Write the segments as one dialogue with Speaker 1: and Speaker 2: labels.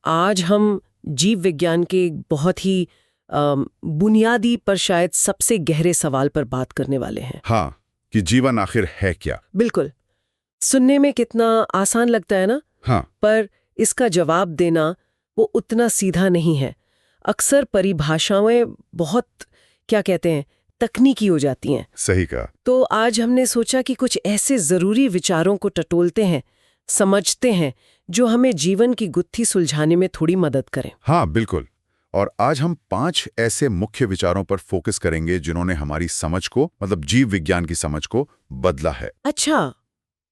Speaker 1: आज हम जीव विज्ञान के एक बहुत ही बुनियादी पर शायद सबसे गहरे सवाल पर बात करने वाले हैं।
Speaker 2: हाँ, कि जीवन आखिर है क्या।
Speaker 1: बिल्कुल। सुनने में कितना आसान लगता है ना।
Speaker 2: हाँ,
Speaker 1: पर इसका जवाब देना वो उतना सीधा नहीं है। अक्सर परिभाषाएं बहुत क्या कहते हैं तकनीकी हो जाती हैं।
Speaker 2: सही कहा।
Speaker 1: तो आज हमने सोचा कि कुछ ऐसे जरूरी विचारों को टटोलते हैं, समझते हैं, जो हमें जीवन की गुत्थी सुलझाने में थोड़ी मदद करें।
Speaker 2: हाँ, बिल्कुल। और आज हम 5 ऐसे मुख्य विचारों पर फोकस करेंगे जिन्होंने हमारी समझ को, मतलब जीव विज्ञान की समझ को बदला है।
Speaker 1: अच्छा,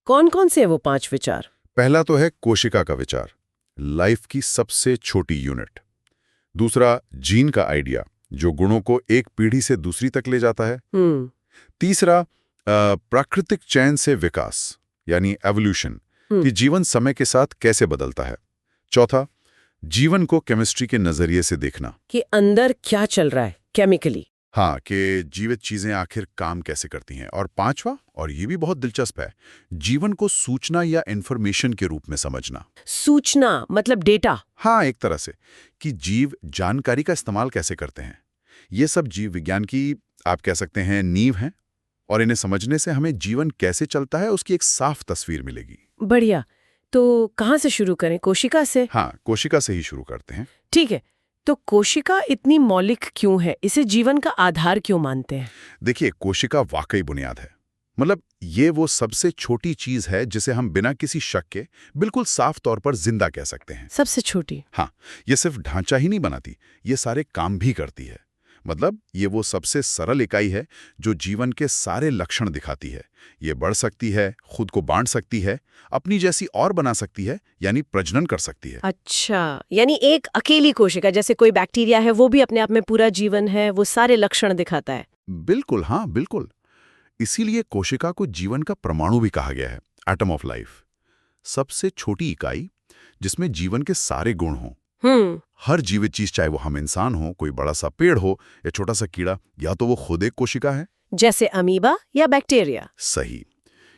Speaker 1: कौन कौन से हैं वो 5 विचार?
Speaker 2: पहला तो है कोशिका का विचार, लाइफ की सबसे छोटी यूनिट। दूसरा, जीन का आइडिया, जो गुणों को एक पीढ़ी से दूसरी तक ले जाता है। तीसरा, प्राकृतिक चयन से विकास यानी एवोल्यूशन, कि जीवन समय के साथ कैसे बदलता है। चौथा, जीवन को केमिस्ट्री के नजरिए से देखना,
Speaker 1: कि अंदर क्या चल रहा है केमिकली।
Speaker 2: हाँ, कि जीवित चीजें आखिर काम कैसे करती हैं। और पांचवा, और ये भी बहुत दिलचस्प है, जीवन को सूचना या इंफॉर्मेशन के रूप में समझना।
Speaker 1: सूचना मतलब डेटा?
Speaker 2: हाँ, एक तरह से, कि जीव जानकारी का इस्तेमाल कैसे करते हैं। ये सब जीव विज्ञान की, आप कह सकते हैं, नींव हैं, और इन्हें समझने से हमें जीवन कैसे चलता है उसकी एक साफ तस्वीर मिलेगी।
Speaker 1: बढ़िया। तो कहाँ से शुरू करें, कोशिका से?
Speaker 2: हाँ, कोशिका से ही शुरू करते हैं।
Speaker 1: ठीक है। तो कोशिका इतनी मौलिक क्यों है? इसे जीवन का आधार क्यों मानते हैं?
Speaker 2: देखिए, कोशिका वाकई बुनियाद है। मतलब ये वो सबसे छोटी चीज है जिसे हम बिना किसी शक के बिल्कुल साफ तौर पर जिंदा कह सकते हैं।
Speaker 1: सबसे छोटी?
Speaker 2: हाँ, ये सिर्फ ढांचा ही नहीं बनाती, ये सारे काम भी करती है। मतलब ये वो सबसे सरल इकाई है जो जीवन के सारे लक्षण दिखाती है। ये बढ़ सकती है, खुद को बांट सकती है, अपनी जैसी और बना सकती है, यानी प्रजनन कर सकती है।
Speaker 1: अच्छा, यानी एक अकेली कोशिका, जैसे कोई बैक्टीरिया है, वो भी अपने आप में पूरा जीवन है, वो सारे लक्षण दिखाता है।
Speaker 2: बिल्कुल, हाँ बिल्कुल। इसीलिए कोशिका को जीवन का परमाणु भी कहा गया है, एटम ऑफ लाइफ। सबसे छोटी इकाई जिसमें जीवन के सारे गुण हों। हर जीवित चीज, चाहे वो हम इंसान हो, कोई बड़ा सा पेड़ हो या छोटा सा कीड़ा, या तो वो खुद एक कोशिका है,
Speaker 1: जैसे अमीबा या बैक्टीरिया।
Speaker 2: सही,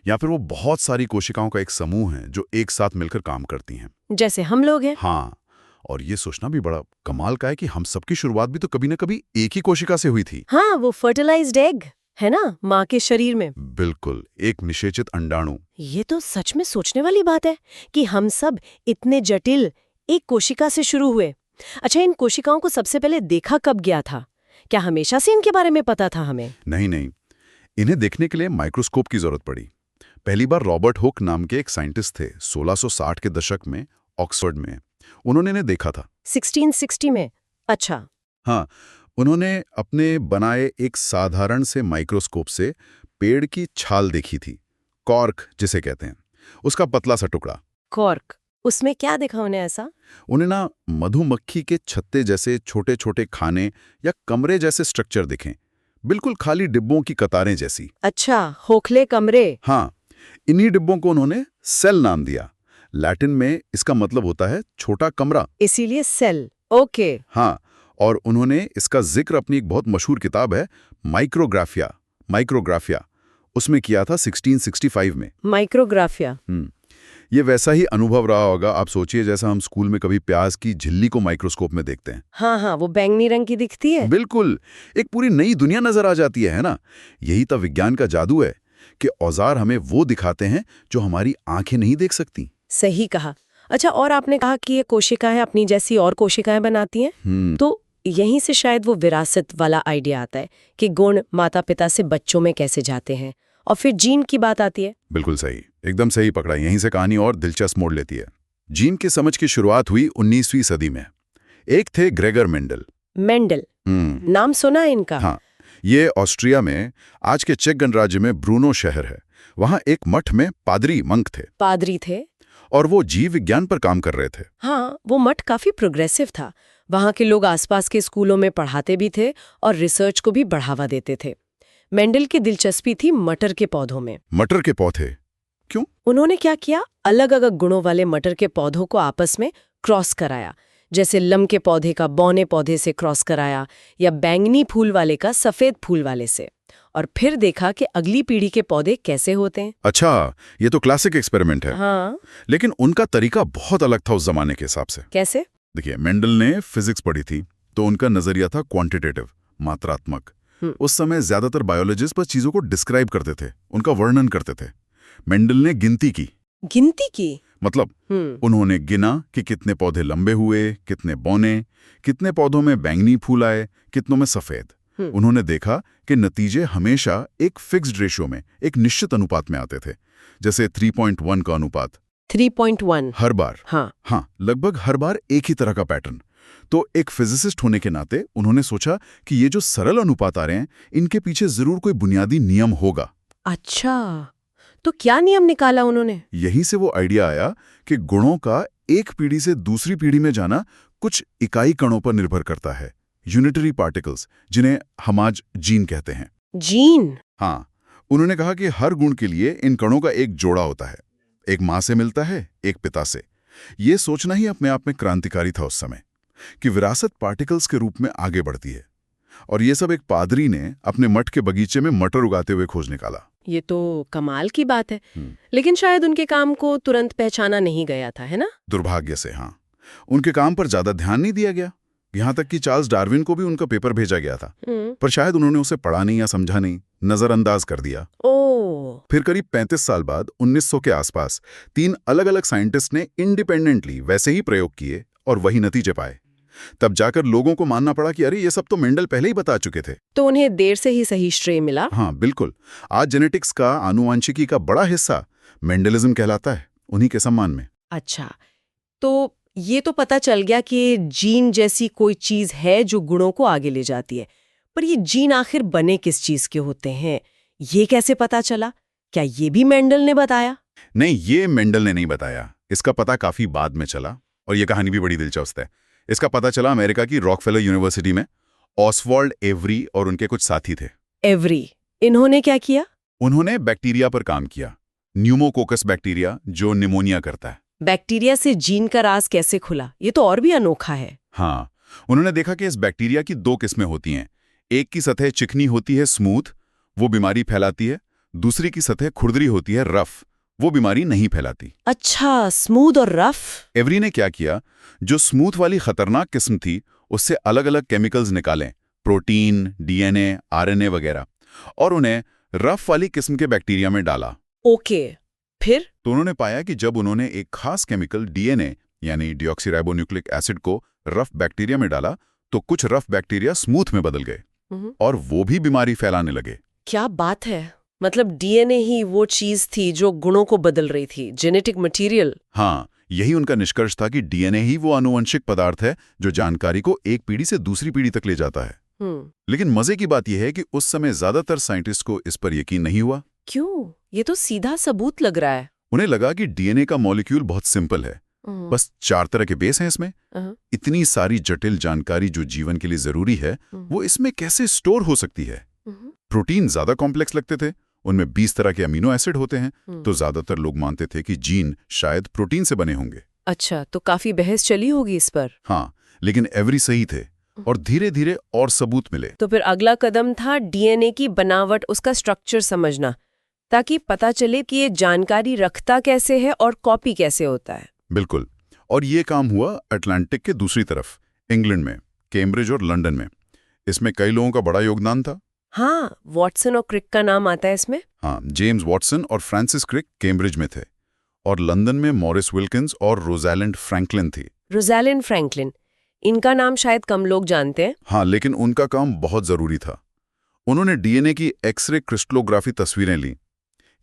Speaker 2: या फिर वो बहुत सारी कोशिकाओं का एक समूह है जो एक साथ मिलकर काम करती हैं,
Speaker 1: जैसे हम लोग हैं।
Speaker 2: हाँ, और ये सोचना भी बड़ा कमाल का है कि हम सबकी शुरुआत भी तो कभी न कभी एक ही कोशिका से हुई थी।
Speaker 1: हाँ, वो फर्टिलाइज्ड एग है ना, माँ के शरीर में।
Speaker 2: बिल्कुल, एक निषेचित अंडाणु।
Speaker 1: ये तो सच में सोचने वाली बात है कि हम सब इतने जटिल एक कोशिका से शुरू हुए। अच्छा, इन कोशिकाओं को सबसे पहले देखा कब गया था? क्या हमेशा से इनके बारे में पता था हमें?
Speaker 2: नहीं, इन्हें देखने के लिए माइक्रोस्कोप की जरूरत पड़ी। पहली बार रॉबर्ट हुक नाम के एक साइंटिस्ट थे, 1660 के दशक में ऑक्सफोर्ड में। उन्होंने इन्हें देखा था
Speaker 1: 1660 में? अच्छा।
Speaker 2: हाँ, उन्होंने अपने बनाए एक साधारण से माइक्रोस्कोप से पेड़ की छाल देखी थी, कॉर्क जिसे कहते हैं, उसका पतला सा टुकड़ा।
Speaker 1: कॉर्क? उसमें क्या देखा उन्हें ऐसा?
Speaker 2: उन्हें ना मधुमक्खी के छत्ते जैसे छोटे छोटे खाने या कमरे जैसे स्ट्रक्चर दिखे, बिल्कुल खाली डिब्बों की कतारें जैसी।
Speaker 1: अच्छा, खोखले कमरे।
Speaker 2: हाँ, इन्हीं डिब्बों को उन्होंने सेल नाम दिया। लैटिन में इसका मतलब होता है छोटा कमरा,
Speaker 1: इसीलिए सेल। ओके।
Speaker 2: हाँ, और उन्होंने इसका जिक्र अपनी एक बहुत मशहूर किताब है माइक्रोग्राफिया, उसमें किया था 1665 में।
Speaker 1: माइक्रोग्राफिया।
Speaker 2: ये वैसा ही अनुभव रहा होगा। आप सोचिए, जैसा हम स्कूल में कभी प्याज की झिल्ली को माइक्रोस्कोप में देखते हैं।
Speaker 1: हाँ, वो बैंगनी रंग की दिखती है।
Speaker 2: बिल्कुल, एक पूरी नई दुनिया नजर आ जाती है ना। यही तो विज्ञान का जादू है कि औजार हमें वो दिखाते हैं जो हमारी आंखें नहीं देख सकती।
Speaker 1: सही कहा। अच्छा, और आपने कहा कि ये कोशिकाएं अपनी जैसी और कोशिकाएं बनाती हैं, तो यहीं से शायद वो विरासत वाला आइडिया आता है कि गुण माता पिता से बच्चों में कैसे जाते हैं, और फिर जीन की बात आती है।
Speaker 2: बिल्कुल सही, एकदम सही पकड़ा। यहीं से कहानी और दिलचस्प मोड़ लेती है। जीन की समझ की शुरुआत हुई 19वीं सदी में। एक थे ग्रेगर मेंडल।
Speaker 1: नाम सुना है इनका?
Speaker 2: हाँ, ये ऑस्ट्रिया में, आज के चेक गणराज्य में ब्रूनो शहर है, वहाँ एक मठ में मंक थे।
Speaker 1: पादरी थे?
Speaker 2: और वो जीव विज्ञान पर काम कर रहे थे।
Speaker 1: हाँ, वो मठ काफी प्रोग्रेसिव था। वहाँ के लोग आसपास के स्कूलों में पढ़ाते भी थे और रिसर्च को भी बढ़ावा देते थे। मेंडल की दिलचस्पी थी मटर के पौधों में।
Speaker 2: मटर के पौधे क्यों?
Speaker 1: उन्होंने क्या किया, अलग अलग गुणों वाले मटर के पौधों को आपस में क्रॉस कराया। जैसे लम के पौधे का बौने पौधे से क्रॉस कराया, या बैंगनी फूल वाले का सफेद फूल वाले से, और फिर देखा कि अगली पीढ़ी के पौधे कैसे होते हैं।
Speaker 2: अच्छा, ये तो क्लासिक एक्सपेरिमेंट है।
Speaker 1: हाँ।
Speaker 2: लेकिन उनका तरीका बहुत अलग था उस जमाने के हिसाब से।
Speaker 1: कैसे?
Speaker 2: देखिए, मेंडल ने फिजिक्स पढ़ी थी, तो उनका नजरिया था क्वांटिटेटिव, मात्रात्मक। उस समय ज्यादातर बायोलॉजिस्ट बस चीजों को डिस्क्राइब करते थे, उनका वर्णन करते थे। मेंडल ने गिनती की।
Speaker 1: गिनती की?
Speaker 2: मतलब उन्होंने गिना कि कितने पौधे लंबे हुए, कितने बौने, कितने पौधों में बैंगनी फूल आए, कितनों में सफेद। उन्होंने देखा कि नतीजे हमेशा एक फिक्स्ड रेशियो में, एक निश्चित अनुपात में आते थे, जैसे 3.1 का अनुपात।
Speaker 1: 3.1?
Speaker 2: हर बार।
Speaker 1: हाँ,
Speaker 2: लगभग हर बार एक ही तरह का पैटर्न। तो एक फिजिसिस्ट होने के नाते उन्होंने सोचा कि ये जो सरल अनुपात आ रहे हैं, इनके पीछे जरूर कोई बुनियादी नियम होगा।
Speaker 1: अच्छा, तो क्या नियम निकाला उन्होंने?
Speaker 2: यहीं से वो आइडिया आया कि गुणों का एक पीढ़ी से दूसरी पीढ़ी में जाना कुछ इकाई कणों पर निर्भर करता है, यूनिटरी पार्टिकल्स, जिन्हें हम आज जीन कहते हैं।
Speaker 1: जीन?
Speaker 2: हाँ, उन्होंने कहा कि हर गुण के लिए इन कणों का एक जोड़ा होता है, एक माँ से मिलता है, एक पिता से। ये सोचना ही अपने आप में क्रांतिकारी था उस समय, कि विरासत पार्टिकल्स के रूप में आगे बढ़ती है। और ये सब एक पादरी ने अपने मठ के बगीचे में मटर उगाते हुए खोज निकाला।
Speaker 1: ये तो कमाल की बात है। लेकिन शायद उनके काम को तुरंत पहचाना नहीं गया था, है ना?
Speaker 2: दुर्भाग्य से हाँ, उनके काम पर ज्यादा ध्यान नहीं दिया गया। यहाँ तक कि चार्ल्स डार्विन को भी उनका पेपर भेजा गया था, पर शायद उन्होंने उसे पढ़ा नहीं या समझा नहीं, नजरअंदाज कर दिया। फिर करीब 35 साल बाद 1900 के आसपास 3 अलग-अलग साइंटिस्ट ने इंडिपेंडेंटली वैसे ही प्रयोग किए और वही नतीजे पाए। तब जाकर लोगों को मानना पड़ा कि अरे ये सब तो मेंडल पहले ही बता चुके थे।
Speaker 1: तो उन्हें देर से ही सही श्रेय मिला।
Speaker 2: हाँ बिल्कुल। आज जेनेटिक्स का, आनुवांशिकी का बड़ा हिस्सा मेंडलिज्म कहलाता है, उन्हीं के सम्मान में।
Speaker 1: अच्छा, तो ये तो पता चल गया कि जीन जैसी कोई चीज है जो गुणों को आगे ले जाती है, पर ये जीन आखिर बने किस चीज के होते हैं, ये कैसे पता चला? क्या ये भी मेंडल ने बताया?
Speaker 2: नहीं, ये मेंडल ने नहीं बताया। इसका पता काफी बाद में चला, और ये कहानी भी बड़ी दिलचस्प है। इसका पता चला अमेरिका की रॉकफेलर यूनिवर्सिटी में। ऑसवाल्ड एवरी और उनके कुछ साथी थे।
Speaker 1: एवरी, इन्होंने क्या किया?
Speaker 2: उन्होंने बैक्टीरिया पर काम किया, न्यूमोकोकस बैक्टीरिया, जो निमोनिया करता है।
Speaker 1: बैक्टीरिया से जीन का राज कैसे खुला? ये तो और भी अनोखा है।
Speaker 2: हाँ, उन्होंने देखा कि इस बैक्टीरिया की 2 किस्में होती हैं। एक की सतह चिकनी होती है, स्मूथ, वो बीमारी फैलाती है। दूसरी की सतह खुरदरी होती है, रफ, वो बीमारी नहीं फैलाती।
Speaker 1: अच्छा, स्मूथ और रफ।
Speaker 2: एवरी ने क्या किया, जो स्मूथ वाली खतरनाक किस्म थी, उससे अलग अलग केमिकल्स निकालें, प्रोटीन, डीएनए, आरएनए वगैरह, और उन्हें रफ वाली किस्म के बैक्टीरिया में डाला।
Speaker 1: ओके, फिर?
Speaker 2: तो उन्होंने पाया कि जब उन्होंने एक खास केमिकल डीएनए यानी डीऑक्सीराइबोन्यूक्लिक एसिड को रफ बैक्टीरिया में डाला, तो कुछ रफ बैक्टीरिया स्मूथ में बदल गए और वो भी बीमारी फैलाने लगे।
Speaker 1: क्या बात है! मतलब डीएनए ही वो चीज थी जो गुणों को बदल रही थी, जेनेटिक मटेरियल।
Speaker 2: हाँ, यही उनका निष्कर्ष था कि डीएनए ही वो आनुवंशिक पदार्थ है जो जानकारी को एक पीढ़ी से दूसरी पीढ़ी तक ले जाता है। लेकिन मजे की बात यह है कि उस समय ज्यादातर साइंटिस्ट को इस पर यकीन नहीं हुआ।
Speaker 1: क्यों? ये तो सीधा सबूत लग रहा है।
Speaker 2: उन्हें लगा कि डीएनए का मॉलिक्यूल बहुत सिंपल है, बस 4 तरह के बेस हैं इसमें। इतनी सारी जटिल जानकारी जो जीवन के लिए जरूरी है, वो इसमें कैसे स्टोर हो सकती है? प्रोटीन ज्यादा कॉम्प्लेक्स लगते थे, उनमें 20 तरह के अमीनो एसिड होते हैं, तो ज्यादातर लोग मानते थे कि जीन शायद प्रोटीन से बने होंगे।
Speaker 1: अच्छा, तो काफी बहस चली होगी इस पर।
Speaker 2: हाँ, लेकिन एवरी सही थे और धीरे धीरे और सबूत मिले।
Speaker 1: तो फिर अगला कदम था डीएनए की बनावट, उसका स्ट्रक्चर समझना, ताकि पता चले कि ये जानकारी रखता कैसे है और कॉपी कैसे होता है।
Speaker 2: बिल्कुल, और ये काम हुआ अटलांटिक के दूसरी तरफ, इंग्लैंड में, कैम्ब्रिज और लंदन में। इसमें कई लोगों का बड़ा योगदान था।
Speaker 1: हाँ, वॉटसन और क्रिक का नाम आता है इसमें।
Speaker 2: हाँ, जेम्स वॉटसन और फ्रांसिस क्रिक कैम्ब्रिज में थे, और लंदन में मॉरिस विल्किंस और रोज़ैलिंड फ्रैंकलिन थी।
Speaker 1: रोज़ैलिंड फ्रैंकलिन, इनका नाम शायद कम लोग जानते हैं।
Speaker 2: हाँ, लेकिन उनका काम बहुत जरूरी था। उन्होंने डीएनए की एक्सरे क्रिस्टलोग्राफी तस्वीरें ली।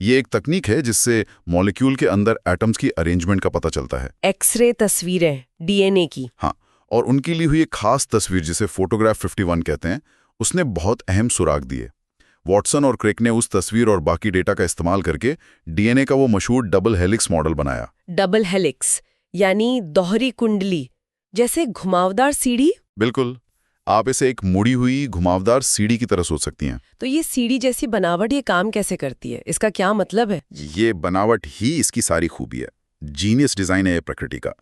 Speaker 2: ये एक तकनीक है जिससे मॉलिक्यूल के अंदर एटम्स की अरेंजमेंट का पता चलता है।
Speaker 1: एक्सरे तस्वीरें डीएनए की?
Speaker 2: हाँ, और उनकी ली हुई एक खास तस्वीर जिसे फोटोग्राफ 51 कहते हैं, उसने बहुत अहम सुराग दिए। वॉटसन और क्रिक ने उस तस्वीर और बाकी डेटा का इस्तेमाल करके डीएनए का वो मशहूर डबल हेलिक्स मॉडल बनाया।
Speaker 1: डबल हेलिक्स यानी दोहरी कुंडली, जैसे घुमावदार सीढ़ी?
Speaker 2: बिल्कुल, आप इसे एक मुड़ी हुई घुमावदार सीढ़ी की तरह सोच सकती हैं।
Speaker 1: तो ये सीढ़ी जैसी बनावट ये काम कैसे करती है? इसका क्या मतलब है?
Speaker 2: ये बनावट ही इसकी सारी खूबी है। जीनियस डिजाइन है ये प्रकृति का।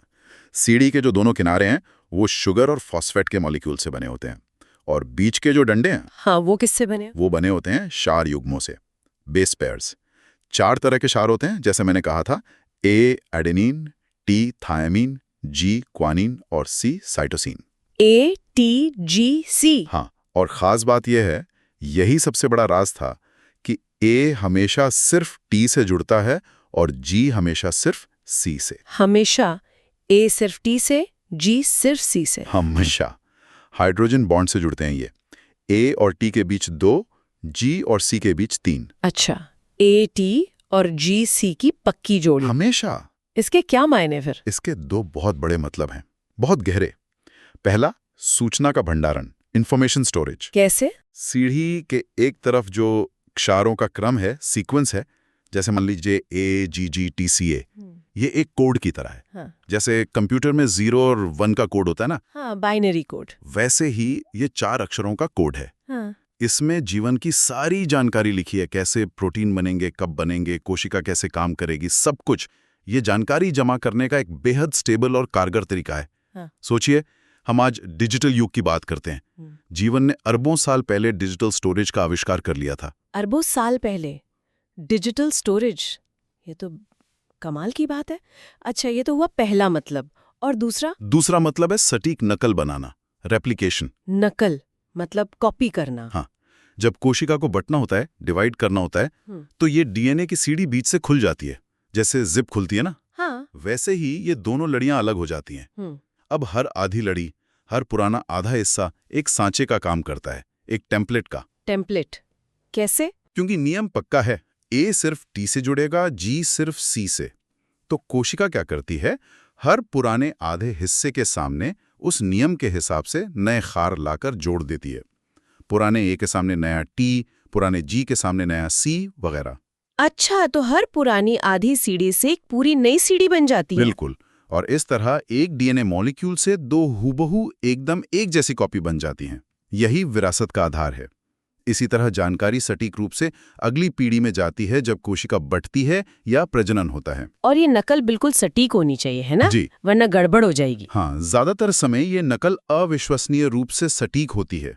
Speaker 2: सीढ़ी के जो दोनों किनारे हैं वो शुगर और फॉस्फेट के मॉलिक्यूल से बने होते हैं, और बीच के जो डंडे हैं,
Speaker 1: हाँ, वो किससे बने?
Speaker 2: वो बने होते हैं क्षार युग्मों से, बेस पेयर्स। 4 तरह के क्षार होते हैं, जैसे मैंने कहा था, A adenine, T thymine, G guanine और C साइटोसिन।
Speaker 1: ATGC।
Speaker 2: हाँ, और खास बात यह है, यही सबसे बड़ा राज था कि A हमेशा सिर्फ T से जुड़ता है और G हमेशा सिर्फ C से।
Speaker 1: हमेशा A सिर्फ T से, G सिर्फ C से।
Speaker 2: हमेशा हाइड्रोजन बॉन्ड से जुड़ते हैं ये। A और T के बीच 2, G और C के बीच 3।
Speaker 1: अच्छा, AT और GC की पक्की जोड़ी।
Speaker 2: हमेशा।
Speaker 1: इसके क्या मायने फिर?
Speaker 2: इसके 2 बहुत बड़े मतलब हैं, बहुत गहरे। पहला, सूचना का भंडारण, इंफॉर्मेशन स्टोरेज।
Speaker 1: कैसे?
Speaker 2: सीढ़ी के एक तरफ जो अक्षरों का क्रम है, सीक्वेंस है, जैसे मान लीजिए AGGTCA, ये एक कोड की तरह है।
Speaker 1: हाँ।
Speaker 2: जैसे कंप्यूटर में 0 और 1 का कोड होता है ना,
Speaker 1: हाँ, बाइनरी कोड।
Speaker 2: वैसे ही ये 4 अक्षरों का कोड है।
Speaker 1: हाँ।
Speaker 2: इसमें जीवन की सारी जानकारी लिखी है, कैसे प्रोटीन बनेंगे, कब बनेंगे, कोशिका कैसे काम करेगी, सब कुछ। ये जानकारी जमा करने का एक बेहद स्टेबल और कारगर तरीका है।
Speaker 1: हाँ।
Speaker 2: सोचिए, हम आज डिजिटल युग की बात करते हैं। जीवन ने अरबों साल पहले डिजिटल स्टोरेज का आविष्कार कर लिया था।
Speaker 1: अरबों साल पहले डिजिटल स्टोरेज, ये तो कमाल की बात है। अच्छा, ये तो हुआ पहला मतलब। और दूसरा
Speaker 2: मतलब है सटीक नकल बनाना, रेप्लिकेशन।
Speaker 1: नकल मतलब कॉपी करना।
Speaker 2: हाँ, जब कोशिका को बंटना होता है, डिवाइड करना होता है, तो ये डीएनए की सीढ़ी बीच से खुल जाती है, जैसे जिप खुलती है ना।
Speaker 1: हाँ।
Speaker 2: वैसे ही ये दोनों लड़ियां अलग हो जाती हैं। अब हर आधी लड़ी, हर पुराना आधा हिस्सा एक सांचे का काम करता है, एक टेम्पलेट का।
Speaker 1: टेम्पलेट कैसे?
Speaker 2: क्योंकि नियम पक्का है, A सिर्फ T से जुड़ेगा, G सिर्फ C से। तो कोशिका क्या करती है, हर पुराने आधे हिस्से के सामने उस नियम के हिसाब से नए खार लाकर जोड़ देती है। पुराने A के सामने नया T, पुराने G के सामने नया C वगैरह।
Speaker 1: अच्छा, तो हर पुरानी आधी सीढ़ी से एक पूरी नई सीढ़ी बन जाती है।
Speaker 2: बिल्कुल। और इस तरह एक डीएनए मॉलिक्यूल से 2 हूबहू एकदम एक जैसी कॉपी बन जाती हैं। यही विरासत का आधार है। इसी तरह जानकारी सटीक रूप से अगली पीढ़ी में जाती है जब कोशिका बढ़ती है या प्रजनन होता है।
Speaker 1: और ये नकल बिल्कुल सटीक होनी चाहिए, है ना?
Speaker 2: जी।
Speaker 1: वरना गड़बड़ हो जाएगी।
Speaker 2: हाँ, ज्यादातर समय ये नकल अविश्वसनीय रूप से सटीक होती है।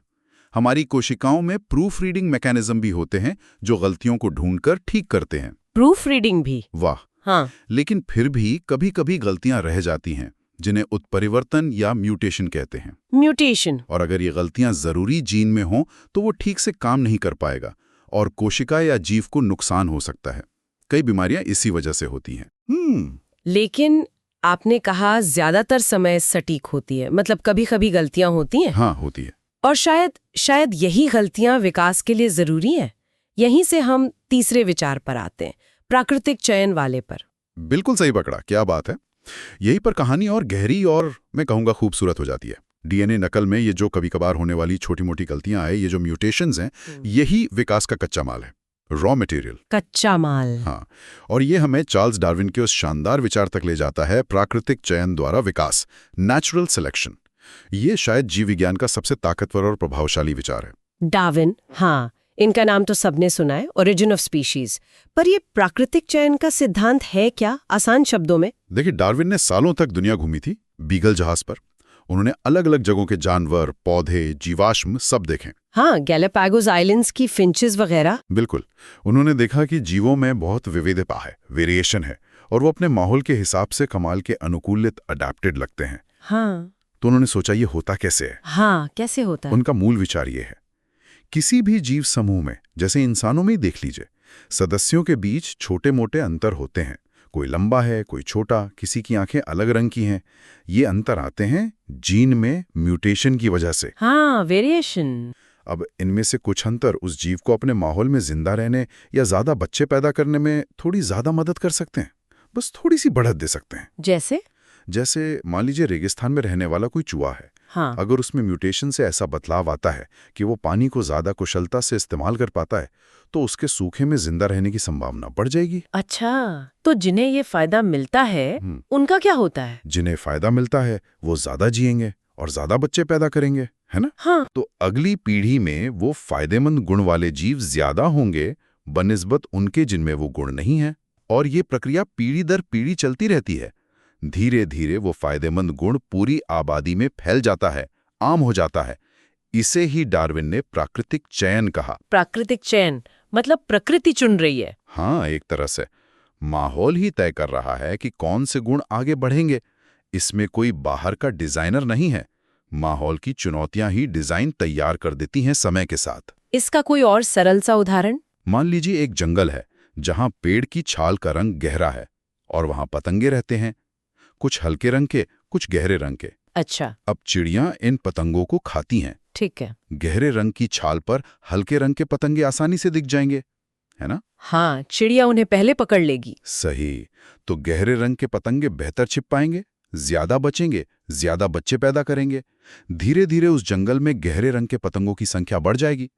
Speaker 2: हमारी कोशिकाओं में प्रूफ रीडिंग मैकेनिज्म भी होते हैं जो गलतियों को ढूंढकर ठीक करते हैं।
Speaker 1: प्रूफ रीडिंग भी?
Speaker 2: वाह।
Speaker 1: हाँ।
Speaker 2: लेकिन फिर भी कभी-कभी गलतियां रह जाती हैं, जिन्हें उत्परिवर्तन या म्यूटेशन कहते हैं।
Speaker 1: म्यूटेशन? और
Speaker 2: अगर ये गलतियां जरूरी जीन में हों तो वो ठीक से काम नहीं कर पाएगा और कोशिका या जीव को नुकसान हो सकता है। कई बीमारियां इसी वजह से होती हैं।
Speaker 1: लेकिन आपने कहा ज्यादातर समय सटीक होती है, मतलब कभी-कभी गलतियां होती हैं?
Speaker 2: हाँ, होती है।
Speaker 1: और शायद यही गलतियां विकास के लिए जरूरी हैं। यहीं से हम तीसरे विचार पर आते हैं, प्राकृतिक चयन वाले पर।
Speaker 2: बिल्कुल सही पकड़ा, क्या बात है। यही पर कहानी और गहरी और मैं कहूँगा खूबसूरत हो जाती है। डीएनए नकल में ये जो कभी कभार होने वाली छोटी मोटी गलतियां आए, ये जो म्यूटेशंस हैं, यही विकास का कच्चा माल है, रॉ मटेरियल।
Speaker 1: कच्चा माल।
Speaker 2: हाँ, और ये हमें चार्ल्स डार्विन के उस शानदार विचार तक ले जाता है, प्राकृतिक चयन द्वारा विकास, नेचुरल सिलेक्शन। ये शायद जीव विज्ञान का सबसे ताकतवर और प्रभावशाली विचार है।
Speaker 1: डार्विन, हाँ, इनका नाम तो सबने सुना है, ओरिजिन ऑफ स्पीशीज। पर ये प्राकृतिक चयन का सिद्धांत है क्या, आसान शब्दों में?
Speaker 2: देखिए, डार्विन ने सालों तक दुनिया घूमी थी, बीगल जहाज पर। उन्होंने अलग अलग जगहों के जानवर, पौधे, जीवाश्म सब देखे।
Speaker 1: हाँ, गैलापागोस आइलैंड्स की फिंचेस वगैरह।
Speaker 2: बिल्कुल। उन्होंने देखा कि जीवों में बहुत विविधता है, वेरिएशन है, और वो अपने माहौल के हिसाब से कमाल के अनुकूलित, अडेप्टेड लगते हैं।
Speaker 1: हाँ।
Speaker 2: तो उन्होंने सोचा ये होता कैसे है।
Speaker 1: हाँ, कैसे होता है?
Speaker 2: उनका मूल विचार ये है, किसी भी जीव समूह में, जैसे इंसानों में ही देख लीजिए, सदस्यों के बीच छोटे मोटे अंतर होते हैं। कोई लंबा है, कोई छोटा, किसी की आंखें अलग रंग की हैं। ये अंतर आते हैं जीन में म्यूटेशन की वजह से।
Speaker 1: हाँ, वेरिएशन।
Speaker 2: अब इनमें से कुछ अंतर उस जीव को अपने माहौल में जिंदा रहने या ज्यादा बच्चे पैदा करने में थोड़ी ज्यादा मदद कर सकते हैं, बस थोड़ी सी बढ़त दे सकते हैं। जैसे मान लीजिए रेगिस्तान में रहने वाला कोई चूहा है।
Speaker 1: हाँ।
Speaker 2: अगर उसमें म्यूटेशन से ऐसा बदलाव आता है कि वो पानी को ज्यादा कुशलता से इस्तेमाल कर पाता है, तो उसके सूखे में जिंदा रहने की संभावना बढ़ जाएगी।
Speaker 1: अच्छा, तो जिन्हें ये फायदा मिलता है उनका क्या होता है?
Speaker 2: जिन्हें फायदा मिलता है वो ज्यादा जिएंगे और ज्यादा बच्चे पैदा करेंगे, है ना?
Speaker 1: हाँ।
Speaker 2: तो अगली पीढ़ी में वो फायदेमंद गुण वाले जीव ज्यादा होंगे बनिस्बत उनके जिनमें वो गुण नहीं है। और ये प्रक्रिया पीढ़ी दर पीढ़ी चलती रहती है। धीरे धीरे वो फायदेमंद गुण पूरी आबादी में फैल जाता है, आम हो जाता है। इसे ही डार्विन ने प्राकृतिक चयन कहा।
Speaker 1: प्राकृतिक चयन मतलब प्रकृति चुन रही है?
Speaker 2: हाँ, एक तरह से माहौल ही तय कर रहा है कि कौन से गुण आगे बढ़ेंगे। इसमें कोई बाहर का डिजाइनर नहीं है, माहौल की चुनौतियां ही डिजाइन तैयार कर देती हैं समय के साथ।
Speaker 1: इसका कोई और सरल सा उदाहरण?
Speaker 2: मान लीजिए एक जंगल है जहां पेड़ की छाल का रंग गहरा है और वहां पतंगे रहते हैं, कुछ हल्के रंग के, कुछ गहरे रंग के।
Speaker 1: अच्छा,
Speaker 2: अब चिड़ियां इन पतंगों को खाती हैं।
Speaker 1: ठीक है।
Speaker 2: गहरे रंग की छाल पर हल्के रंग के पतंगे आसानी से दिख जाएंगे, है ना?
Speaker 1: हाँ, चिड़िया उन्हें पहले पकड़ लेगी।
Speaker 2: सही। तो गहरे रंग के पतंगे बेहतर छिप पाएंगे, ज्यादा बचेंगे, ज्यादा बच्चे पैदा करेंगे। धीरे धीरे उस जंगल में गहरे रंग के पतंगों की संख्या बढ़ जाएगी।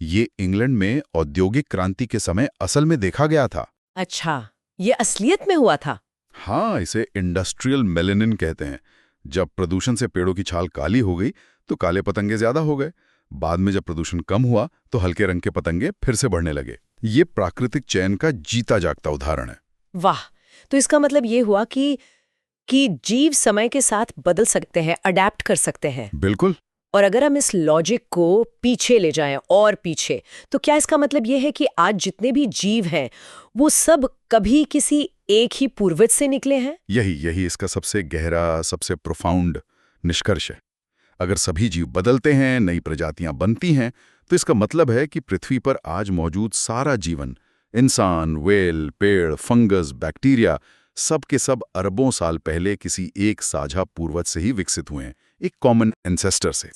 Speaker 2: ये इंग्लैंड में औद्योगिक क्रांति के समय असल में देखा गया था।
Speaker 1: अच्छा, ये असलियत में हुआ था?
Speaker 2: हाँ, इसे इंडस्ट्रियल मेलेनिन कहते हैं। जब प्रदूषण से पेड़ों की छाल काली हो गई तो काले पतंगे ज्यादा हो गए। बाद में जब प्रदूषण कम हुआ तो हल्के रंग के पतंगे फिर से बढ़ने लगे। ये प्राकृतिक चयन का जीता जागता उदाहरण है।
Speaker 1: वाह, तो इसका मतलब ये हुआ कि जीव समय के साथ बदल सकते हैं, अडेप्ट कर सकते हैं।
Speaker 2: बिल्कुल।
Speaker 1: और अगर हम इस लॉजिक को पीछे ले जाएं और पीछे, तो क्या इसका मतलब ये है कि आज जितने भी जीव हैं वो सब कभी किसी एक ही पूर्वज से निकले हैं?
Speaker 2: यही इसका सबसे गहरा, सबसे प्रोफाउंड निष्कर्ष है। अगर सभी जीव बदलते हैं, नई प्रजातियां बनती हैं, तो इसका मतलब है कि पृथ्वी पर आज मौजूद सारा जीवन, इंसान, व्हेल, पेड़, फंगस, बैक्टीरिया, सब के सब अरबों साल पहले किसी एक साझा पूर्वज से ही विकसित हुए हैं, एक कॉमन एंसेस्टर से।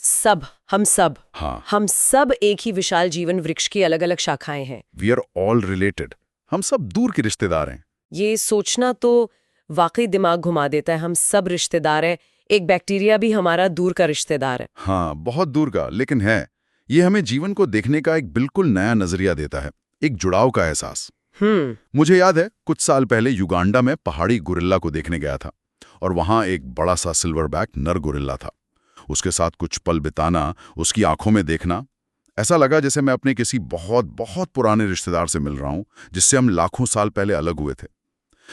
Speaker 1: हम सब
Speaker 2: हाँ,
Speaker 1: हम सब एक ही विशाल जीवन वृक्ष की अलग अलग शाखाएं हैं।
Speaker 2: We are all related. हम सब दूर के रिश्तेदार हैं।
Speaker 1: ये सोचना तो वाकई दिमाग घुमा देता है। हम सब रिश्तेदार हैं। एक बैक्टीरिया भी हमारा दूर का रिश्तेदार है।
Speaker 2: हाँ, बहुत दूर का, लेकिन है। ये हमें जीवन को देखने का एक बिल्कुल नया नजरिया देता है, एक जुड़ाव का एहसास। मुझे याद है, कुछ साल पहले युगांडा में पहाड़ी गोरिल्ला को देखने गया था और वहां एक बड़ा सा सिल्वरबैक नर गोरिल्ला था। उसके साथ कुछ पल बिताना, उसकी आंखों में देखना, ऐसा लगा जैसे मैं अपने किसी बहुत बहुत पुराने रिश्तेदार से मिल रहा हूं, जिससे हम लाखों साल पहले अलग हुए थे।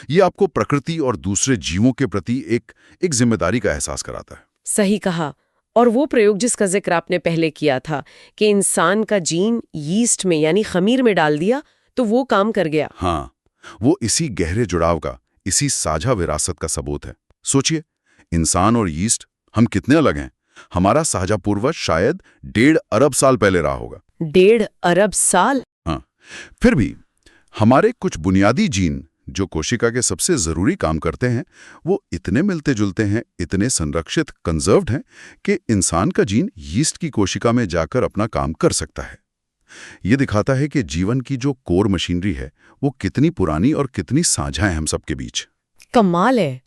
Speaker 2: ये आपको प्रकृति और दूसरे जीवों के प्रति एक जिम्मेदारी का एहसास कराता है।
Speaker 1: सही कहा। और वो प्रयोग जिसका जिक्र आपने पहले किया था कि इंसान का जीन यीस्ट में यानी खमीर में डाल दिया तो वो काम कर गया।
Speaker 2: हाँ, वो इसी गहरे जुड़ाव का, इसी साझा विरासत का सबूत है। सोचिए, इंसान और यीस्ट, हम कितने अलग हैं। हमारा साझा पूर्वज शायद 1.5 अरब साल पहले रहा होगा।
Speaker 1: 1.5 अरब साल?
Speaker 2: हाँ, फिर भी हमारे कुछ बुनियादी जीन जो कोशिका के सबसे जरूरी काम करते हैं, वो इतने मिलते जुलते हैं, इतने संरक्षित, कंजर्व्ड हैं कि इंसान का जीन यीस्ट की कोशिका में जाकर अपना काम कर सकता है। ये दिखाता है कि जीवन की जो कोर मशीनरी है वो कितनी पुरानी और कितनी साझा है हम सबके बीच।
Speaker 1: कमाल है।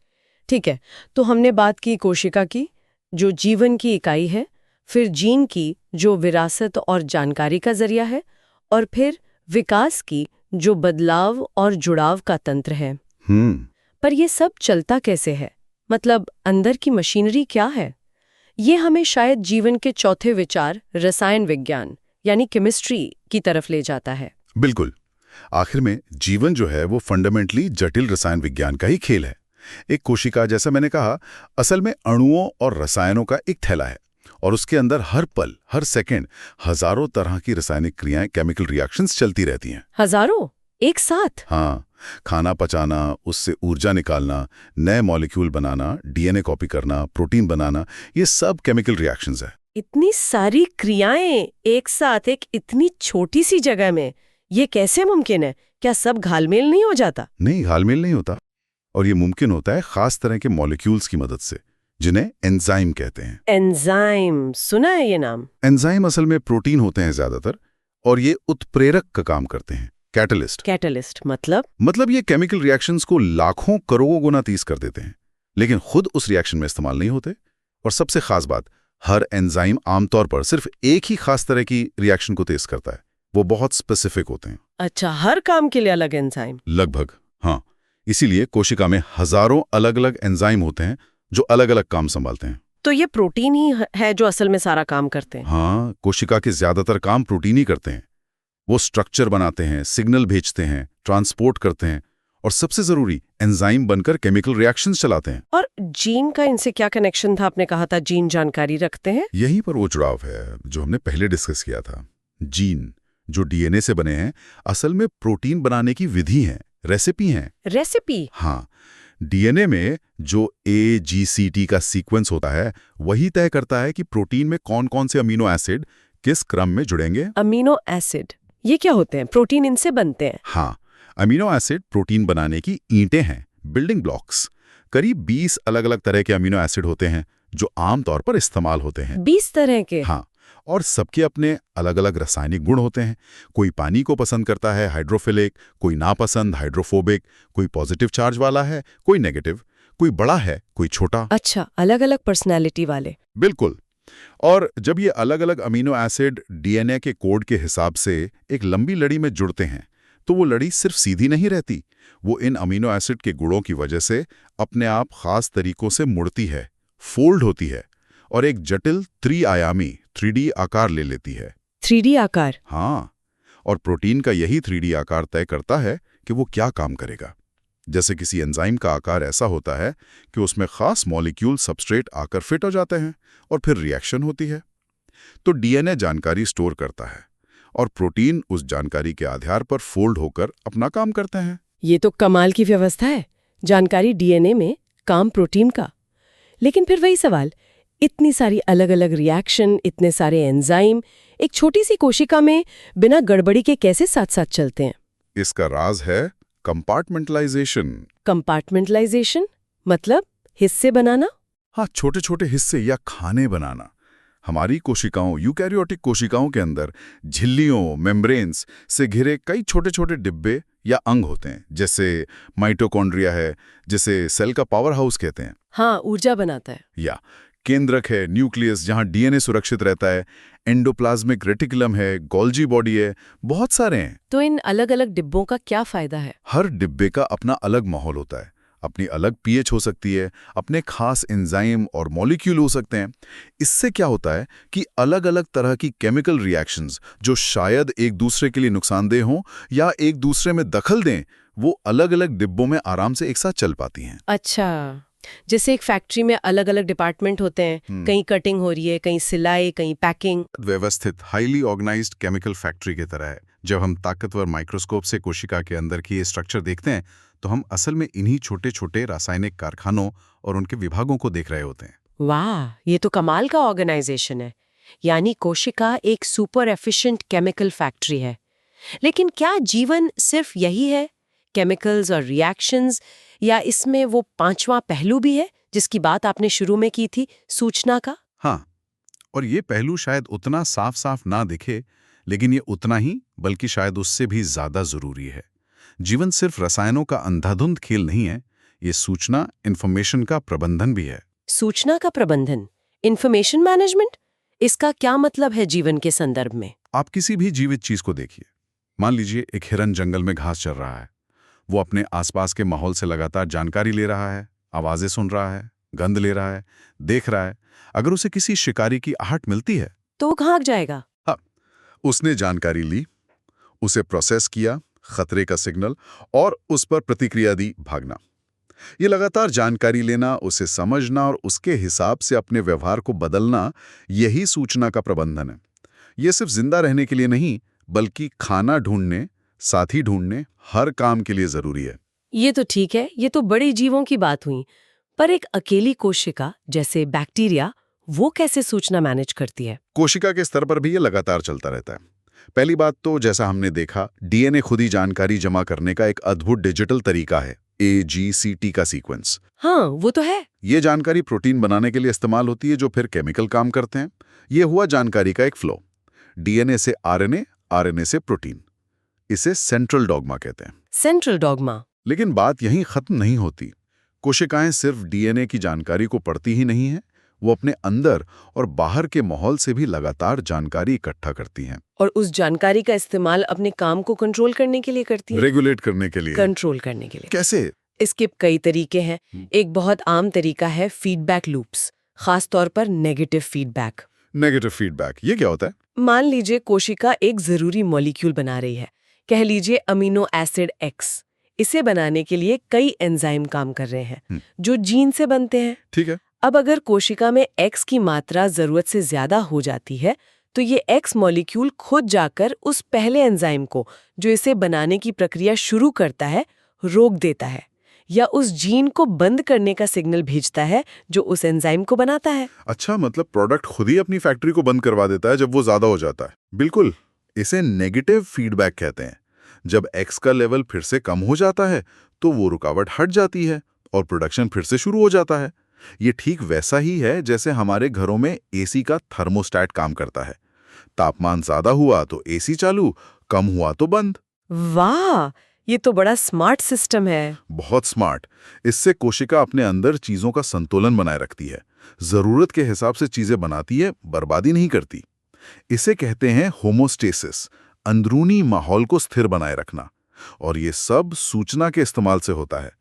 Speaker 1: ठीक है, तो हमने बात की कोशिका की, जो जीवन की इकाई है, फिर जीन की, जो विरासत और जानकारी का जरिया है, और फिर विकास की, जो बदलाव और जुड़ाव का तंत्र है। पर ये सब चलता कैसे है? मतलब अंदर की मशीनरी क्या है? ये हमें शायद जीवन के चौथे विचार, रसायन विज्ञान यानी केमिस्ट्री की तरफ ले जाता है।
Speaker 2: बिल्कुल। आखिर में जीवन जो है वो फंडामेंटली जटिल रसायन विज्ञान का ही खेल है। एक कोशिका, जैसा मैंने कहा, असल में अणुओं और रसायनों का एक थैला है और उसके अंदर हर पल, हर सेकंड हजारों तरह की रासायनिक क्रियाएं, केमिकल रिएक्शंस चलती रहती हैं।
Speaker 1: हजारों एक साथ?
Speaker 2: हाँ, खाना पचाना, उससे ऊर्जा निकालना, नए मॉलिक्यूल बनाना, डीएनए कॉपी करना, प्रोटीन बनाना, ये सब केमिकल रिएक्शंस है।
Speaker 1: इतनी सारी क्रियाएं एक साथ एक इतनी छोटी सी जगह में, ये कैसे मुमकिन है? क्या सब घालमेल नहीं हो जाता?
Speaker 2: नहीं, घालमेल नहीं होता। और ये मुमकिन होता है खास तरह के मॉलिक्यूल्स की मदद से, जिन्हें एंजाइम कहते हैं।
Speaker 1: एंजाइम, सुना है ये नाम।
Speaker 2: एंजाइम असल में प्रोटीन होते हैं ज्यादातर, और ये उत्प्रेरक का काम करते हैं, कैटलिस्ट।
Speaker 1: कैटलिस्ट मतलब
Speaker 2: ये केमिकल रिएक्शंस को लाखों करोड़ों गुना तेज कर देते हैं, लेकिन खुद उस रिएक्शन में इस्तेमाल नहीं होते। और सबसे खास बात, हर एंजाइम आमतौर पर सिर्फ एक ही खास तरह की रिएक्शन को तेज करता है। वो बहुत स्पेसिफिक होते हैं।
Speaker 1: अच्छा, हर काम के लिए अलग एंजाइम?
Speaker 2: लगभग, हाँ। इसीलिए कोशिका में हजारों अलग अलग एंजाइम होते हैं जो अलग अलग काम संभालते हैं।
Speaker 1: तो ये प्रोटीन ही है जो असल में सारा काम करते हैं?
Speaker 2: हाँ, कोशिका के ज्यादातर काम प्रोटीन ही करते हैं। वो स्ट्रक्चर बनाते हैं, सिग्नल भेजते हैं, ट्रांसपोर्ट करते हैं, और सबसे जरूरी, एंजाइम बनकर केमिकल रिएक्शंस चलाते हैं।
Speaker 1: और जीन का इनसे क्या कनेक्शन था? आपने कहा था जीन जानकारी रखते हैं।
Speaker 2: यहीं पर वो जुड़ाव है जो हमने पहले डिस्कस किया था। जीन, जो डीएनए से बने हैं, असल में प्रोटीन बनाने की विधि है, रेसिपी हैं।
Speaker 1: रेसिपी?
Speaker 2: हाँ, डीएनए में जो AGCT का सीक्वेंस होता है वही तय करता है कि प्रोटीन में कौन कौन से अमीनो एसिड किस क्रम में जुड़ेंगे।
Speaker 1: अमीनो एसिड ये क्या होते हैं? प्रोटीन इनसे बनते हैं?
Speaker 2: हाँ, अमीनो एसिड प्रोटीन बनाने की ईंटें हैं, बिल्डिंग ब्लॉक्स। करीब 20 अलग अलग तरह के अमीनो एसिड होते हैं जो आमतौर पर इस्तेमाल होते हैं।
Speaker 1: 20 तरह के?
Speaker 2: हाँ, और सबके अपने अलग अलग रासायनिक गुण होते हैं। कोई पानी को पसंद करता है, हाइड्रोफिलिक, कोई नापसंद, हाइड्रोफोबिक, कोई पॉजिटिव चार्ज वाला है, कोई नेगेटिव, कोई बड़ा है, कोई छोटा।
Speaker 1: अच्छा, अलग अलग पर्सनैलिटी वाले।
Speaker 2: बिल्कुल। और जब ये अलग अलग अमीनो एसिड डीएनए के कोड के हिसाब से एक लंबी लड़ी में जुड़ते हैं तो वो लड़ी सिर्फ सीधी नहीं रहती, वो इन अमीनो एसिड के गुणों की वजह से अपने आप खास तरीकों से मुड़ती है, फोल्ड होती है और एक जटिल त्रिआयामी 3D आकार ले लेती है।
Speaker 1: 3D आकार?
Speaker 2: हाँ, और प्रोटीन का यही 3D आकार तय करता है कि वो क्या काम करेगा। जैसे किसी एंजाइम का आकार ऐसा होता है कि उसमें खास मॉलिक्यूल सबस्ट्रेट आकर फिट हो जाते हैं और फिर रिएक्शन होती है। तो डीएनए जानकारी स्टोर करता है और प्रोटीन उस जानकारी के आधार पर फोल्ड होकर अपना काम करते हैं।
Speaker 1: ये तो कमाल की व्यवस्था है, जानकारी डीएनए में, काम प्रोटीन का। लेकिन फिर वही सवाल, इतनी सारी अलग अलग रिएक्शन, इतने सारे एंजाइम एक छोटी सी कोशिका में बिना गड़बड़ी के कैसे साथ साथ चलते हैं?
Speaker 2: इसका राज है कंपार्टमेंटलाइजेशन।
Speaker 1: कंपार्टमेंटलाइजेशन मतलब हिस्से बनाना?
Speaker 2: हाँ, छोटे छोटे हिस्से या खाने बनाना। हमारी कोशिकाओं, यूकैरियोटिक कोशिकाओं के अंदर झिल्लियों, मेम्ब्रेन्स से घिरे कई छोटे छोटे डिब्बे या अंग होते हैं। जैसे माइटोकॉन्ड्रिया है, जिसे सेल का पावर हाउस कहते हैं।
Speaker 1: हाँ, ऊर्जा बनाता है।
Speaker 2: या केंद्रक है, न्यूक्लियस, जहां डीएनए सुरक्षित रहता है। एंडोप्लाज्मिक रेटिकुलम है, गोल्जी बॉडी है, बहुत सारे हैं।
Speaker 1: तो इन अलग अलग डिब्बों का क्या फायदा है?
Speaker 2: हर डिब्बे का अपना अलग माहौल होता है, अपनी अलग पीएच हो सकती है, अपने खास एंजाइम और मॉलिक्यूल हो सकते हैं। इससे क्या होता है कि अलग अलग तरह की केमिकल रिएक्शंस जो शायद एक दूसरे के लिए नुकसानदेह हों या एक दूसरे में दखल दें, वो अलग अलग डिब्बों में आराम से एक साथ चल पाती हैं।
Speaker 1: अच्छा, जैसे एक फैक्ट्री में अलग अलग डिपार्टमेंट होते हैं, कहीं कटिंग हो रही है, कहीं सिलाई, कहीं पैकिंग।
Speaker 2: व्यवस्थित, हाईली ऑर्गेनाइज्ड केमिकल फैक्ट्री की तरह है। जब हम ताकतवर माइक्रोस्कोप से कोशिका के अंदर की ये स्ट्रक्चर देखते हैं तो हम असल में इन्हीं छोटे छोटे रासायनिक कारखानों और उनके विभागों को देख रहे होते हैं।
Speaker 1: वाह, ये तो कमाल का ऑर्गेनाइजेशन है। यानी कोशिका एक सुपर एफिशिएंट केमिकल फैक्ट्री है। लेकिन क्या जीवन सिर्फ यही है, केमिकल्स और रिएक्शंस, या इसमें वो पांचवा पहलू भी है जिसकी बात आपने शुरू में की थी, सूचना का?
Speaker 2: हाँ, और ये पहलू शायद उतना साफ साफ ना दिखे, लेकिन ये उतना ही बल्कि शायद उससे भी ज्यादा जरूरी है। जीवन सिर्फ रसायनों का अंधाधुंध खेल नहीं है, ये सूचना, इंफॉर्मेशन का प्रबंधन भी है।
Speaker 1: सूचना का प्रबंधन, इंफॉर्मेशन मैनेजमेंट, इसका क्या मतलब है जीवन के संदर्भ में?
Speaker 2: आप किसी भी जीवित चीज को देखिए। मान लीजिए एक हिरन जंगल में घास चर रहा है। वो अपने आसपास के माहौल से लगातार जानकारी ले रहा है, आवाजें सुन रहा है, गंध ले रहा है, देख रहा है। अगर उसे किसी शिकारी की आहट मिलती है
Speaker 1: तो वो भाग जाएगा।
Speaker 2: हाँ, उसने जानकारी ली, उसे प्रोसेस किया, खतरे का सिग्नल, और उस पर प्रतिक्रिया दी, भागना। ये लगातार जानकारी लेना, उसे समझना और उसके हिसाब से अपने व्यवहार को बदलना, यही सूचना का प्रबंधन है। ये सिर्फ जिंदा रहने के लिए नहीं, बल्कि खाना ढूंढने, साथी ढूंढने, हर काम के लिए जरूरी है।
Speaker 1: ये तो ठीक है, ये तो बड़े जीवों की बात हुई। पर एक अकेली कोशिका जैसे बैक्टीरिया, वो कैसे सूचना मैनेज करती है?
Speaker 2: कोशिका के स्तर पर भी ये लगातार चलता रहता है। पहली बात तो जैसा हमने देखा, डीएनए खुद ही जानकारी जमा करने का एक अद्भुत डिजिटल तरीका है, AGCT का सीक्वेंस।
Speaker 1: हाँ, वो तो है।
Speaker 2: ये जानकारी प्रोटीन बनाने के लिए इस्तेमाल होती है, जो फिर केमिकल काम करते हैं। ये हुआ जानकारी का एक फ्लो, डीएनए से आरएनए, आरएनए से प्रोटीन। इसे सेंट्रल डॉग्मा कहते हैं।
Speaker 1: Central dogma.
Speaker 2: लेकिन बात यहीं खत्म नहीं होती। कोशिकाएं सिर्फ डीएनए की जानकारी को पढ़ती ही नहीं हैं, वो अपने अंदर और बाहर के माहौल से भी लगातार जानकारी इकट्ठा करती हैं।
Speaker 1: और उस जानकारी का इस्तेमाल अपने काम को कंट्रोल करने के लिए करती है?
Speaker 2: रेगुलेट करने के लिए।
Speaker 1: कंट्रोल करने के लिए।
Speaker 2: कैसे?
Speaker 1: इसके कई तरीके हैं। एक बहुत आम तरीका है फीडबैक लूप्स, खास तौर पर नेगेटिव फीडबैक।
Speaker 2: नेगेटिव फीडबैक, ये क्या होता है?
Speaker 1: मान लीजिए कोशिका एक जरूरी मॉलिक्यूल बना रही है, कह लीजिए अमीनो एसिड X। इसे बनाने के लिए कई एंजाइम काम कर रहे हैं जो जीन से बनते हैं।
Speaker 2: ठीक है।
Speaker 1: अब अगर कोशिका में X की मात्रा जरूरत से ज्यादा हो जाती है तो ये X मॉलिक्यूल खुद जाकर उस पहले एंजाइम को, जो इसे बनाने की प्रक्रिया शुरू करता है, रोक देता है। या उस जीन को बंद करने का सिग्नल भेजता है जो उस एंजाइम को बनाता है।
Speaker 2: अच्छा, मतलब प्रोडक्ट खुद ही अपनी फैक्ट्री को बंद करवा देता है जब वो ज्यादा हो जाता है। बिल्कुल, इसे नेगेटिव फीडबैक कहते हैं। जब एक्स का लेवल फिर से कम हो जाता है तो वो रुकावट हट जाती है और प्रोडक्शन फिर से शुरू हो जाता है। ये ठीक वैसा ही है जैसे हमारे घरों में एसी का थर्मोस्टैट काम करता है। तापमान ज्यादा हुआ तो एसी चालू, कम हुआ तो बंद।
Speaker 1: वाह, ये तो बड़ा स्मार्ट सिस्टम है।
Speaker 2: बहुत स्मार्ट। इससे कोशिका अपने अंदर चीजों का संतुलन बनाए रखती है, जरूरत के हिसाब से चीजें बनाती है, बर्बादी नहीं करती। इसे कहते हैं होमोस्टेसिस, अंदरूनी माहौल को स्थिर बनाए रखना। और ये सब सूचना के इस्तेमाल से होता है।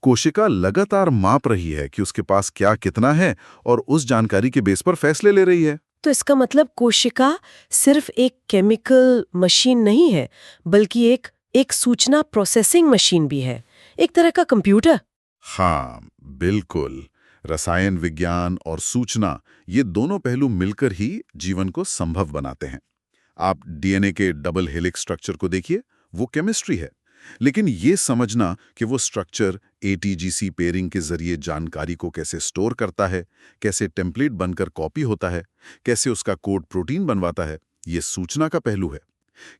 Speaker 2: कोशिका लगातार माप रही है कि उसके पास क्या कितना है और उस जानकारी के बेस पर फैसले ले रही है।
Speaker 1: तो इसका मतलब कोशिका सिर्फ एक केमिकल मशीन नहीं है, बल्कि एक सूचना प्रोसेसिंग मशीन भी है, एक तरह का कंप्यूटर।
Speaker 2: हाँ, बिल्कुल। रसायन विज्ञान और सूचना, ये दोनों पहलू मिलकर ही जीवन को संभव बनाते हैं। आप डीएनए के डबल हेलिक्स स्ट्रक्चर को देखिए, वो केमिस्ट्री है। लेकिन ये समझना कि वो स्ट्रक्चर एटीजीसी पेयरिंग के जरिए जानकारी को कैसे स्टोर करता है, कैसे टेम्पलेट बनकर कॉपी होता है, कैसे उसका कोड प्रोटीन बनवाता है, ये सूचना का पहलू है।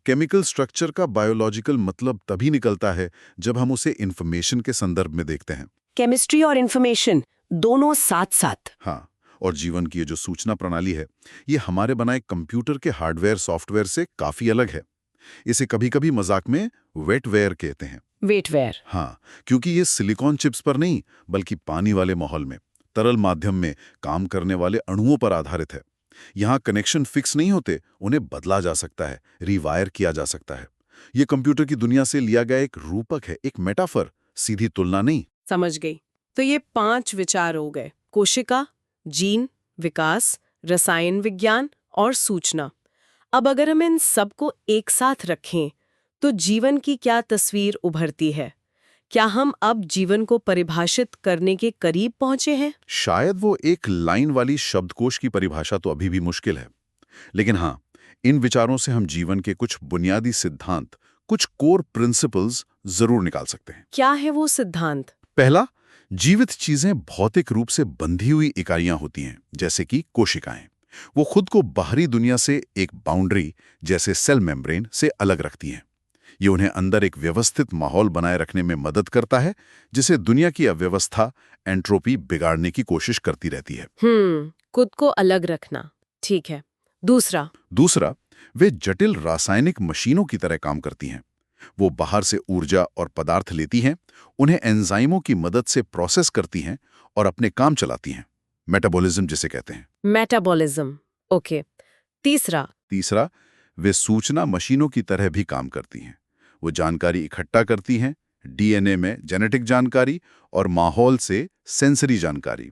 Speaker 2: केमिकल स्ट्रक्चर का बायोलॉजिकल मतलब तभी निकलता है जब हम उसे इंफॉर्मेशन के संदर्भ में देखते हैं।
Speaker 1: केमिस्ट्री और इंफॉर्मेशन दोनों साथ साथ।
Speaker 2: हाँ, और जीवन की ये जो सूचना प्रणाली है, ये हमारे बनाए कंप्यूटर के हार्डवेयर सॉफ्टवेयर से काफी अलग है। इसे कभी-कभी मजाक में वेटवेयर कहते हैं।
Speaker 1: वेटवेयर।
Speaker 2: हाँ, क्योंकि ये सिलिकॉन चिप्स पर नहीं, बल्कि पानी वाले माहौल में, तरल माध्यम में काम करने वाले अणुओं पर आधारित है। यहाँ कनेक्शन फिक्स नहीं होते, उन्हें बदला जा सकता है, रिवायर किया जा सकता है। ये कंप्यूटर की दुनिया से लिया गया एक रूपक है, एक मेटाफर, सीधी तुलना नहीं।
Speaker 1: समझ गई। तो ये 5 विचार हो गए: कोशिका, जीन, विकास, रसायन विज्ञान और सूचना। अब अगर हम इन सबको एक साथ रखें तो जीवन की क्या तस्वीर उभरती है? क्या हम अब जीवन को परिभाषित करने के करीब पहुंचे हैं?
Speaker 2: शायद वो एक लाइन वाली शब्दकोश की परिभाषा तो अभी भी मुश्किल है। लेकिन हाँ, इन विचारों से हम जीवन के कुछ बुनियादी सिद्धांत, कुछ कोर प्रिंसिपल्स जरूर निकाल सकते हैं।
Speaker 1: क्या है वो सिद्धांत?
Speaker 2: पहला, जीवित चीजें भौतिक रूप से बंधी हुई इकाइयां होती हैं, जैसे कि कोशिकाएं। वो खुद को बाहरी दुनिया से एक बाउंड्री, जैसे सेल मेम्ब्रेन, से अलग रखती हैं। ये उन्हें अंदर एक व्यवस्थित माहौल बनाए रखने में मदद करता है, जिसे दुनिया की अव्यवस्था, एंट्रोपी बिगाड़ने की कोशिश करती रहती है।
Speaker 1: खुद को अलग रखना, ठीक है। दूसरा,
Speaker 2: वे जटिल रासायनिक मशीनों की तरह काम करती हैं। वो बाहर से ऊर्जा और पदार्थ लेती हैं, उन्हें एंजाइमों की मदद से प्रोसेस करती हैं और अपने काम चलाती हैं। मेटाबॉलिज्म जिसे कहते हैं।
Speaker 1: Metabolism, okay.
Speaker 2: तीसरा, वे सूचना मशीनों की तरह भी काम करती हैं। वो जानकारी इकट्ठा करती हैं, डीएनए में जेनेटिक जानकारी और माहौल से सेंसरी जानकारी।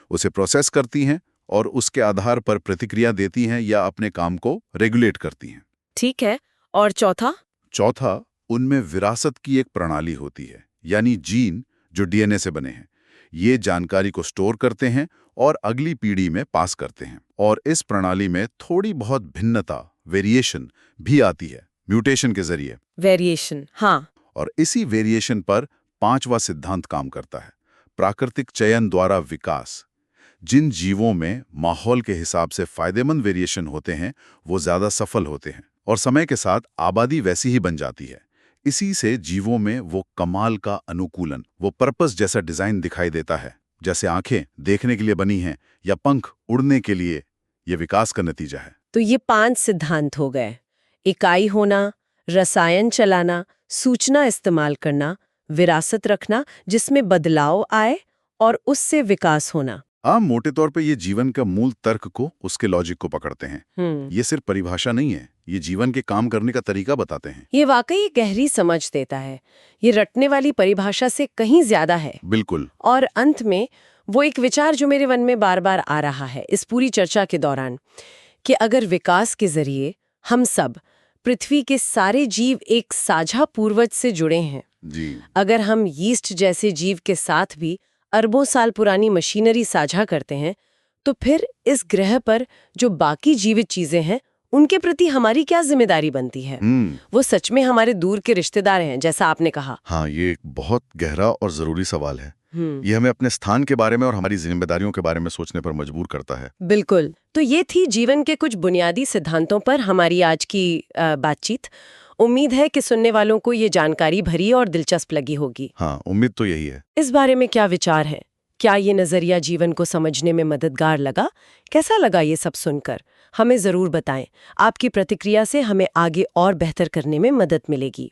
Speaker 2: उसे प्रोसेस करती हैं और उसके आधार पर प्रतिक्रिया देती हैं या अपने काम को रेगुलेट करती हैं।
Speaker 1: ठीक है। और
Speaker 2: चौथा, उनमें विरासत की एक प्रणाली होती है, यानी जीन, जो डीएनए से बने हैं। ये जानकारी को स्टोर करते हैं और अगली पीढ़ी में पास करते हैं। और इस प्रणाली में थोड़ी बहुत भिन्नता, वेरिएशन भी आती है, म्यूटेशन के जरिए।
Speaker 1: वेरिएशन, हाँ।
Speaker 2: और इसी वेरिएशन पर 5वां सिद्धांत काम करता है, प्राकृतिक चयन द्वारा विकास। जिन जीवों में माहौल के हिसाब से फायदेमंद वेरिएशन होते हैं, वो ज्यादा सफल होते हैं और समय के साथ आबादी वैसी ही बन जाती है। इसी से जीवों में वो कमाल का अनुकूलन, वो पर्पस जैसा डिजाइन दिखाई देता है। जैसे आंखें देखने के लिए बनी हैं या पंख उड़ने के लिए, ये विकास का नतीजा है।
Speaker 1: तो ये 5 सिद्धांत हो गए: इकाई होना, रसायन चलाना, सूचना इस्तेमाल करना, विरासत रखना जिसमें बदलाव आए, और उससे विकास होना।
Speaker 2: मोटे तौर पे ये जीवन का मूल तर्क को, उसके लॉजिक को पकड़ते हैं। ये सिर्फ परिभाषा नहीं है, ये जीवन के काम करने का तरीका बताते हैं।
Speaker 1: ये वाकई गहरी समझ देता है। ये रटने वाली परिभाषा से कहीं ज्यादा है।
Speaker 2: बिल्कुल।
Speaker 1: और अंत में वो एक विचार जो मेरे मन में बार बार आ रहा है इस पूरी चर्चा के दौरान, कि अगर विकास के जरिए हम सब, पृथ्वी के सारे जीव, एक साझा पूर्वज से जुड़े हैं
Speaker 2: जी।
Speaker 1: अगर हम यीस्ट जैसे जीव के साथ भी अरबों साल पुरानी मशीनरी साझा करते हैं, तो फिर इस ग्रह पर जो बाकी जीवित चीजें हैं उनके प्रति हमारी क्या जिम्मेदारी बनती है? वो सच में हमारे दूर के रिश्तेदार हैं, जैसा आपने कहा?
Speaker 2: हाँ, ये एक बहुत गहरा और जरूरी सवाल है। ये हमें अपने स्थान के बारे में और हमारी जिम्मेदारियों के बारे में सोचने पर मजबूर करता है।
Speaker 1: बिल्कुल। तो ये थी जीवन के कुछ बुनियादी सिद्धांतों पर हमारी आज की बातचीत। उम्मीद है कि सुनने वालों को ये जानकारी भरी और दिलचस्प लगी होगी।
Speaker 2: हाँ, उम्मीद तो यही है।
Speaker 1: इस बारे में क्या विचार है? क्या ये नजरिया जीवन को समझने में मददगार लगा? कैसा लगा ये सब सुनकर? हमें जरूर बताएं। आपकी प्रतिक्रिया से हमें आगे और बेहतर करने में मदद मिलेगी।